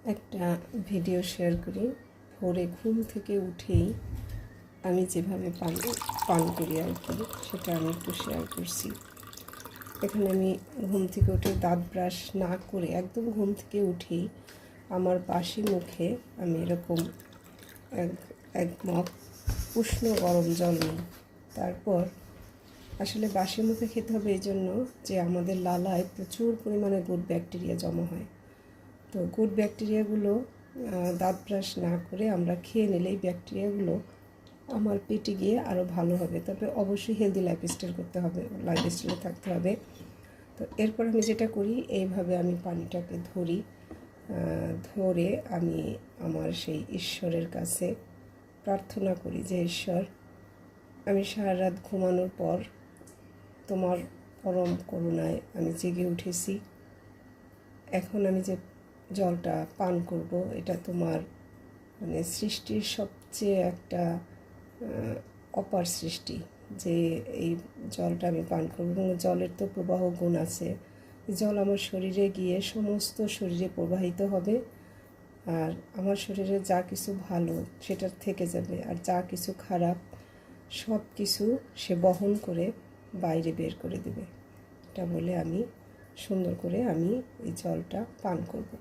একটা video share করি। ভোরে ঘুম থেকে উঠেই আমি যেভাবে পান করি আর কি, সেটা আমি একটু শেয়ার করছি। এখানে আমি ঘুম থেকে উঠে দাঁত ব্রাশ না করে একদম ঘুম থেকে উঠেই আমার বাসি মুখে আমি এরকম এক মগ উষ্ণ গরম জল নিই। তারপর আসলে বাসি মুখে খেতে হবে এই জন্য যে আমাদের লালায় প্রচুর পরিমাণে গুড ব্যাকটেরিয়া জমা হয়। তো গুড ব্যাকটেরিয়াগুলো দাঁত ব্রাশ না করে আমরা খেয়ে নিলেই ব্যাকটেরিয়াগুলো আমার পেটে গিয়ে আরও ভালো হবে। তবে অবশ্যই হেলদি লাইফস্টাইল করতে হবে, লাইফস্টাইলে থাকতে হবে। তো এরপর আমি যেটা করি, এইভাবে আমি পানিটাকে ধরে আমি আমার সেই ঈশ্বরের কাছে প্রার্থনা করি যে, ঈশ্বর, আমি সারা রাত ঘুমানোর পর তোমার পরম করুণায় আমি জেগে উঠেছি। এখন আমি যে জলটা পান করব, এটা তোমার সৃষ্টির সবচেয়ে একটা অপার সৃষ্টি, যে এই জলটা আমি পান করব। এবং জলের তো প্রবাহ গুণ আছে, জল আমার শরীরে গিয়ে সমস্ত শরীরে প্রবাহিত হবে, আর আমার শরীরে যা কিছু ভালো সেটা থেকে যাবে, আর যা কিছু খারাপ সব কিছু সে বহন করে বাইরে বের করে দেবে। এটা বলে আমি সুন্দর করে এই জলটা পান করব।